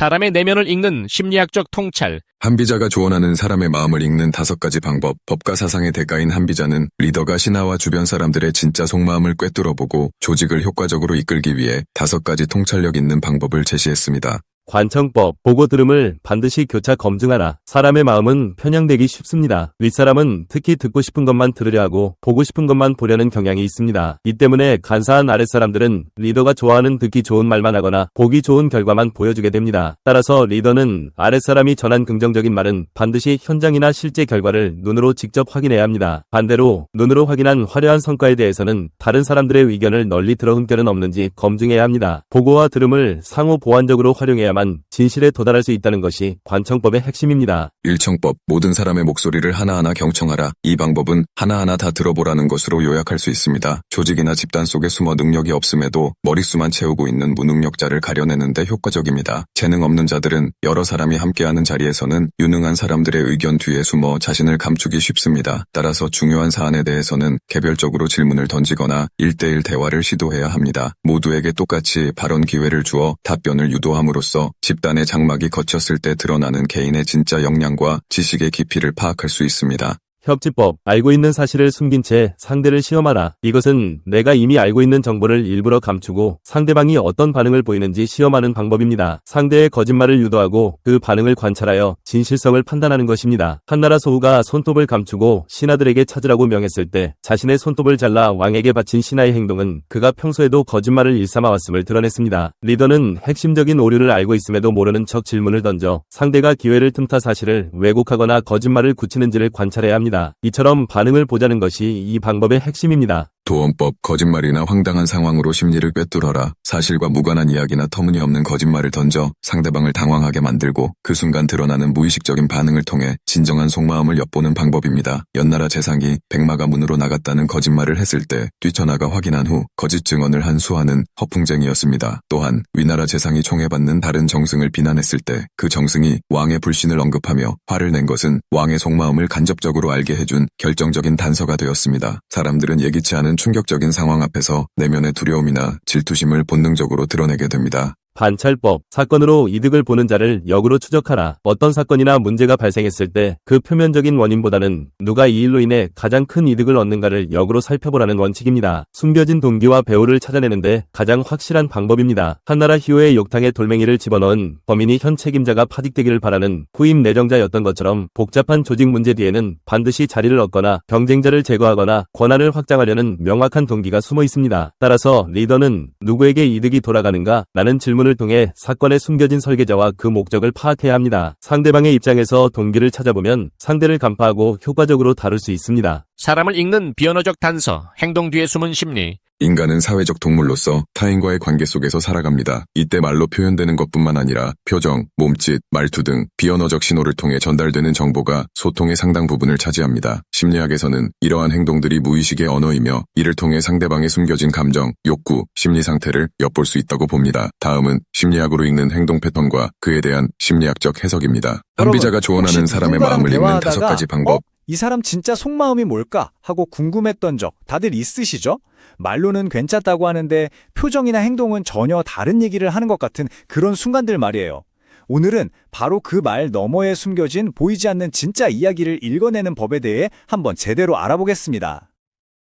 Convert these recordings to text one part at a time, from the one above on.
사람의 내면을 읽는 심리학적 통찰. 한비자가 조언하는 사람의 마음을 읽는 5가지 방법. 법과 사상의 대가인 한비자는 리더가 신하와 주변 사람들의 진짜 속마음을 꿰뚫어보고 조직을 효과적으로 이끌기 위해 5가지 통찰력 있는 방법을 제시했습니다. 관청법, 보고 들음을 반드시 교차 검증하라. 사람의 마음은 편향되기 쉽습니다. 윗사람은 특히 듣고 싶은 것만 들으려 하고 보고 싶은 것만 보려는 경향이 있습니다. 이 때문에 간사한 아랫사람들은 리더가 좋아하는 듣기 좋은 말만 하거나 보기 좋은 결과만 보여주게 됩니다. 따라서 리더는 아랫사람이 전한 긍정적인 말은 반드시 현장이나 실제 결과를 눈으로 직접 확인해야 합니다. 반대로 눈으로 확인한 화려한 성과에 대해서는 다른 사람들의 의견을 널리 들어 흠결은 없는지 검증해야 합니다. 보고와 들음을 상호 보완적으로 활용해야만 진실에 도달할 수 있다는 것이 관청법의 핵심입니다. 일청법, 모든 사람의 목소리를 하나하나 경청하라. 이 방법은 하나하나 다 들어보라는 것으로 요약할 수 있습니다. 조직이나 집단 속에 숨어 능력이 없음에도 머릿수만 채우고 있는 무능력자를 가려내는 데 효과적입니다. 재능 없는 자들은 여러 사람이 함께하는 자리에서는 유능한 사람들의 의견 뒤에 숨어 자신을 감추기 쉽습니다. 따라서 중요한 사안에 대해서는 개별적으로 질문을 던지거나 1대1 대화를 시도해야 합니다. 모두에게 똑같이 발언 기회를 주어 답변을 유도함으로써 집단의 장막이 걷혔을 때 드러나는 개인의 진짜 역량과 지식의 깊이를 파악할 수 있습니다. 협지법, 알고 있는 사실을 숨긴 채 상대를 시험하라. 이것은 내가 이미 알고 있는 정보를 일부러 감추고 상대방이 어떤 반응을 보이는지 시험하는 방법입니다. 상대의 거짓말을 유도하고 그 반응을 관찰하여 진실성을 판단하는 것입니다. 한나라 소후가 손톱을 감추고 신하들에게 찾으라고 명했을 때 자신의 손톱을 잘라 왕에게 바친 신하의 행동은 그가 평소에도 거짓말을 일삼아왔음을 드러냈습니다. 리더는 핵심적인 오류를 알고 있음에도 모르는 척 질문을 던져 상대가 기회를 틈타 사실을 왜곡하거나 거짓말을 굳히는지를 관찰해야 합니다. 이처럼 반응을 보자는 것이 이 방법의 핵심입니다. 도언법, 거짓말이나 황당한 상황으로 심리를 꿰뚫어라. 사실과 무관한 이야기나 터무니없는 거짓말을 던져 상대방을 당황하게 만들고 그 순간 드러나는 무의식적인 반응을 통해 진정한 속마음을 엿보는 방법입니다. 연나라 재상이 백마가 문으로 나갔다는 거짓말을 했을 때 뛰쳐나가 확인한 후 거짓 증언을 한 수하는 허풍쟁이였습니다. 또한 위나라 재상이 총애받는 다른 정승을 비난했을 때 그 정승이 왕의 불신을 언급하며 화를 낸 것은 왕의 속마음을 간접적으로 알게 해준 결정적인 단서가 되었습니다. 사람들은 예기치 않은 충격적인 상황 앞에서 내면의 두려움이나 질투심을 본능적으로 드러내게 됩니다. 관찰법, 사건으로 이득을 보는 자를 역으로 추적하라. 어떤 사건이나 문제가 발생했을 때 그 표면적인 원인보다는 누가 이 일로 인해 가장 큰 이득을 얻는가를 역으로 살펴보라는 원칙입니다. 숨겨진 동기와 배후를 찾아내는데 가장 확실한 방법입니다. 한나라 희호의 욕탕에 돌멩이를 집어넣은 범인이 현 책임자가 파직되기를 바라는 후임 내정자였던 것처럼 복잡한 조직 문제 뒤에는 반드시 자리를 얻거나 경쟁자를 제거하거나 권한을 확장하려는 명확한 동기가 숨어 있습니다. 따라서 리더는 누구에게 이득이 돌아가는가? 라는 질문을 통해 사건의 숨겨진 설계자와 그 목적을 파악해야 합니다. 상대방의 입장에서 동기를 찾아보면 상대를 간파하고 효과적으로 다룰 수 있습니다. 사람을 읽는 비언어적 단서, 행동 뒤에 숨은 심리. 인간은 사회적 동물로서 타인과의 관계 속에서 살아갑니다. 이때 말로 표현되는 것뿐만 아니라 표정, 몸짓, 말투 등 비언어적 신호를 통해 전달되는 정보가 소통의 상당 부분을 차지합니다. 심리학에서는 이러한 행동들이 무의식의 언어이며 이를 통해 상대방의 숨겨진 감정, 욕구, 심리 상태를 엿볼 수 있다고 봅니다. 다음은 심리학으로 읽는 행동 패턴과 그에 대한 심리학적 해석입니다. 한비자가 조언하는 사람의 마음을 읽는 5가지 방법. 이 사람 진짜 속마음이 뭘까 하고 궁금했던 적 다들 있으시죠? 말로는 괜찮다고 하는데 표정이나 행동은 전혀 다른 얘기를 하는 것 같은 그런 순간들 말이에요. 오늘은 바로 그 말 너머에 숨겨진 보이지 않는 진짜 이야기를 읽어내는 법에 대해 한번 제대로 알아보겠습니다.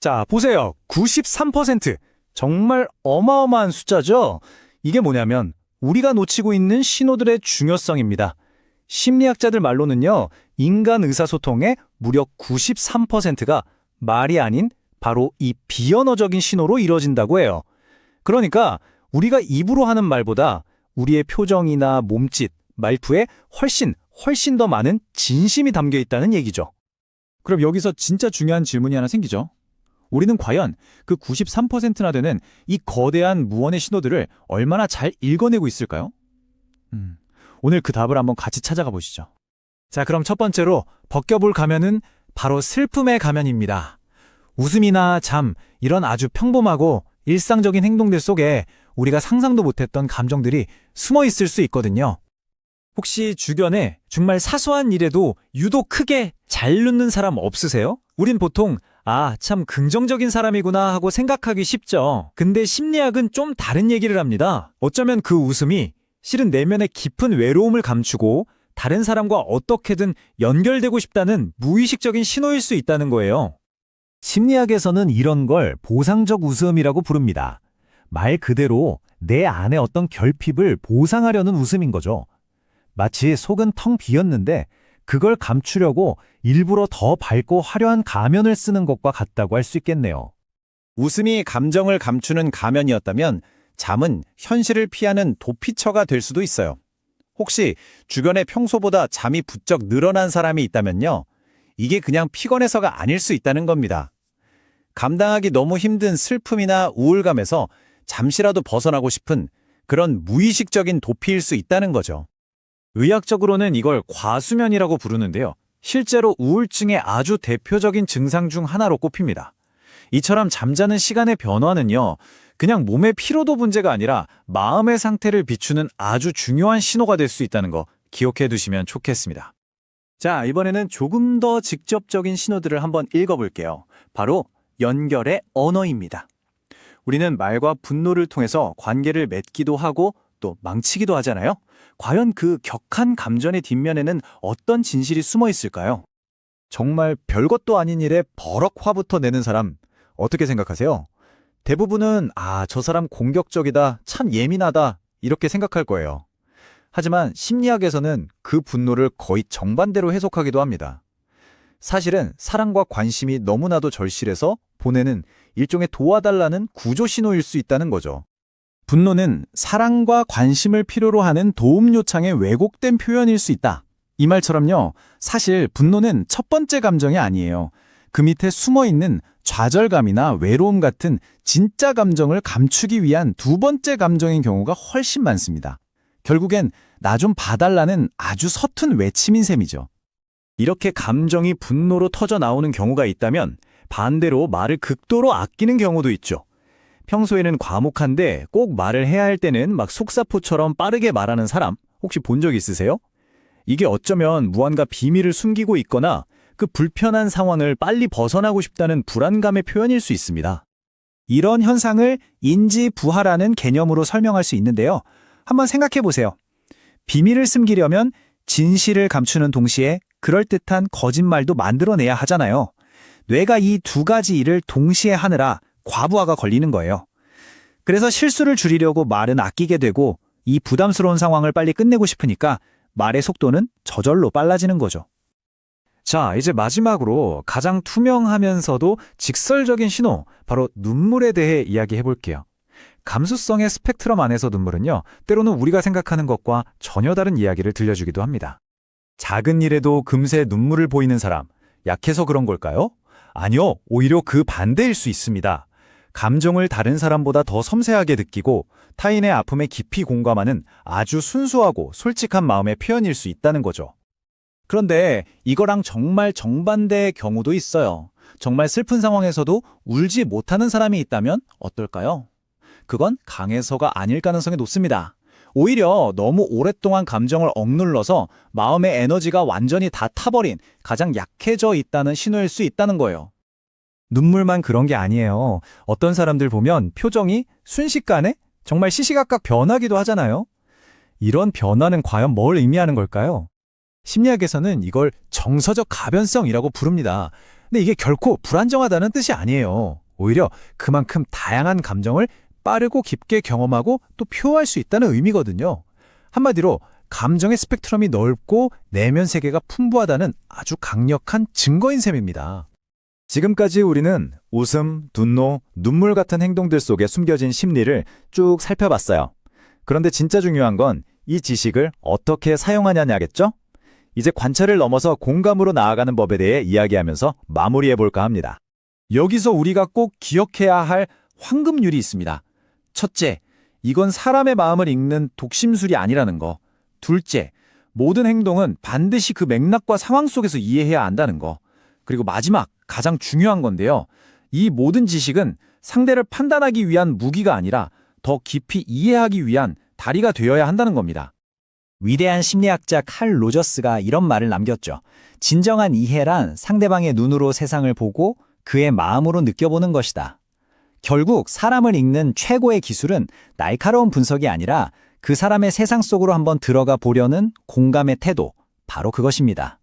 자, 보세요. 93%. 정말 어마어마한 숫자죠? 이게 뭐냐면 우리가 놓치고 있는 신호들의 중요성입니다. 심리학자들 말로는요, 인간 의사소통의 무려 93%가 말이 아닌 바로 이 비언어적인 신호로 이루어진다고 해요. 그러니까 우리가 입으로 하는 말보다 우리의 표정이나 몸짓, 말투에 훨씬 더 많은 진심이 담겨 있다는 얘기죠. 그럼 여기서 진짜 중요한 질문이 하나 생기죠. 우리는 과연 그 93%나 되는 이 거대한 무언의 신호들을 얼마나 잘 읽어내고 있을까요? 오늘 그 답을 한번 같이 찾아가 보시죠. 자, 그럼 첫 번째로 벗겨볼 가면은 바로 슬픔의 가면입니다. 웃음이나 잠, 이런 아주 평범하고 일상적인 행동들 속에 우리가 상상도 못했던 감정들이 숨어 있을 수 있거든요. 혹시 주변에 정말 사소한 일에도 유독 크게 잘 웃는 사람 없으세요? 우린 보통 참 긍정적인 사람이구나 하고 생각하기 쉽죠. 근데 심리학은 좀 다른 얘기를 합니다. 어쩌면 그 웃음이 실은 내면의 깊은 외로움을 감추고 다른 사람과 어떻게든 연결되고 싶다는 무의식적인 신호일 수 있다는 거예요. 심리학에서는 이런 걸 보상적 웃음이라고 부릅니다. 말 그대로 내 안에 어떤 결핍을 보상하려는 웃음인 거죠. 마치 속은 텅 비었는데 그걸 감추려고 일부러 더 밝고 화려한 가면을 쓰는 것과 같다고 할 수 있겠네요. 웃음이 감정을 감추는 가면이었다면 잠은 현실을 피하는 도피처가 될 수도 있어요. 혹시 주변에 평소보다 잠이 부쩍 늘어난 사람이 있다면요. 이게 그냥 피곤해서가 아닐 수 있다는 겁니다. 감당하기 너무 힘든 슬픔이나 우울감에서 잠시라도 벗어나고 싶은 그런 무의식적인 도피일 수 있다는 거죠. 의학적으로는 이걸 과수면이라고 부르는데요. 실제로 우울증의 아주 대표적인 증상 중 하나로 꼽힙니다. 이처럼 잠자는 시간의 변화는요, 그냥 몸의 피로도 문제가 아니라 마음의 상태를 비추는 아주 중요한 신호가 될 수 있다는 거 기억해 두시면 좋겠습니다. 자, 이번에는 조금 더 직접적인 신호들을 한번 읽어볼게요. 바로 연결의 언어입니다. 우리는 말과 분노를 통해서 관계를 맺기도 하고 또 망치기도 하잖아요. 과연 그 격한 감정의 뒷면에는 어떤 진실이 숨어 있을까요? 정말 별것도 아닌 일에 버럭 화부터 내는 사람, 어떻게 생각하세요? 대부분은 저 사람 공격적이다, 참 예민하다 이렇게 생각할 거예요. 하지만 심리학에서는 그 분노를 거의 정반대로 해석하기도 합니다. 사실은 사랑과 관심이 너무나도 절실해서 보내는 일종의 도와달라는 구조 신호일 수 있다는 거죠. 분노는 사랑과 관심을 필요로 하는 도움 요청의 왜곡된 표현일 수 있다. 이 말처럼요, 사실 분노는 첫 번째 감정이 아니에요. 그 밑에 숨어있는 좌절감이나 외로움 같은 진짜 감정을 감추기 위한 두 번째 감정인 경우가 훨씬 많습니다. 결국엔 나 좀 봐달라는 아주 서툰 외침인 셈이죠. 이렇게 감정이 분노로 터져 나오는 경우가 있다면 반대로 말을 극도로 아끼는 경우도 있죠. 평소에는 과묵한데 꼭 말을 해야 할 때는 막 속사포처럼 빠르게 말하는 사람 혹시 본 적 있으세요? 이게 어쩌면 무언가 비밀을 숨기고 있거나 그 불편한 상황을 빨리 벗어나고 싶다는 불안감의 표현일 수 있습니다. 이런 현상을 인지부하라는 개념으로 설명할 수 있는데요. 한번 생각해 보세요. 비밀을 숨기려면 진실을 감추는 동시에 그럴듯한 거짓말도 만들어내야 하잖아요. 뇌가 이 두 가지 일을 동시에 하느라 과부하가 걸리는 거예요. 그래서 실수를 줄이려고 말은 아끼게 되고 이 부담스러운 상황을 빨리 끝내고 싶으니까 말의 속도는 저절로 빨라지는 거죠. 자, 이제 마지막으로 가장 투명하면서도 직설적인 신호, 바로 눈물에 대해 이야기해 볼게요. 감수성의 스펙트럼 안에서 눈물은요, 때로는 우리가 생각하는 것과 전혀 다른 이야기를 들려주기도 합니다. 작은 일에도 금세 눈물을 보이는 사람, 약해서 그런 걸까요? 아니요, 오히려 그 반대일 수 있습니다. 감정을 다른 사람보다 더 섬세하게 느끼고 타인의 아픔에 깊이 공감하는 아주 순수하고 솔직한 마음의 표현일 수 있다는 거죠. 그런데 이거랑 정말 정반대의 경우도 있어요. 정말 슬픈 상황에서도 울지 못하는 사람이 있다면 어떨까요? 그건 강해서가 아닐 가능성이 높습니다. 오히려 너무 오랫동안 감정을 억눌러서 마음의 에너지가 완전히 다 타버린 가장 약해져 있다는 신호일 수 있다는 거예요. 눈물만 그런 게 아니에요. 어떤 사람들 보면 표정이 순식간에 정말 시시각각 변하기도 하잖아요. 이런 변화는 과연 뭘 의미하는 걸까요? 심리학에서는 이걸 정서적 가변성이라고 부릅니다. 근데 이게 결코 불안정하다는 뜻이 아니에요. 오히려 그만큼 다양한 감정을 빠르고 깊게 경험하고 또 표현할 수 있다는 의미거든요. 한마디로 감정의 스펙트럼이 넓고 내면 세계가 풍부하다는 아주 강력한 증거인 셈입니다. 지금까지 우리는 웃음, 분노, 눈물 같은 행동들 속에 숨겨진 심리를 쭉 살펴봤어요. 그런데 진짜 중요한 건 이 지식을 어떻게 사용하냐냐겠죠? 이제 관찰을 넘어서 공감으로 나아가는 법에 대해 이야기하면서 마무리해볼까 합니다. 여기서 우리가 꼭 기억해야 할 황금률이 있습니다. 첫째, 이건 사람의 마음을 읽는 독심술이 아니라는 거. 둘째, 모든 행동은 반드시 그 맥락과 상황 속에서 이해해야 한다는 거. 그리고 마지막, 가장 중요한 건데요. 이 모든 지식은 상대를 판단하기 위한 무기가 아니라 더 깊이 이해하기 위한 다리가 되어야 한다는 겁니다. 위대한 심리학자 칼 로저스가 이런 말을 남겼죠. 진정한 이해란 상대방의 눈으로 세상을 보고 그의 마음으로 느껴보는 것이다. 결국 사람을 읽는 최고의 기술은 날카로운 분석이 아니라 그 사람의 세상 속으로 한번 들어가 보려는 공감의 태도, 바로 그것입니다.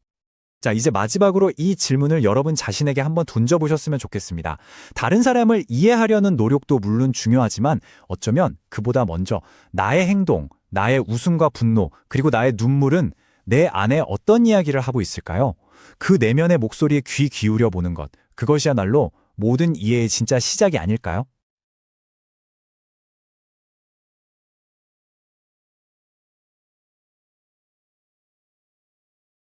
자, 이제 마지막으로 이 질문을 여러분 자신에게 한번 던져보셨으면 좋겠습니다. 다른 사람을 이해하려는 노력도 물론 중요하지만 어쩌면 그보다 먼저 나의 행동, 나의 웃음과 분노, 그리고 나의 눈물은 내 안에 어떤 이야기를 하고 있을까요? 그 내면의 목소리에 귀 기울여 보는 것, 그것이야말로 모든 이해의 진짜 시작이 아닐까요?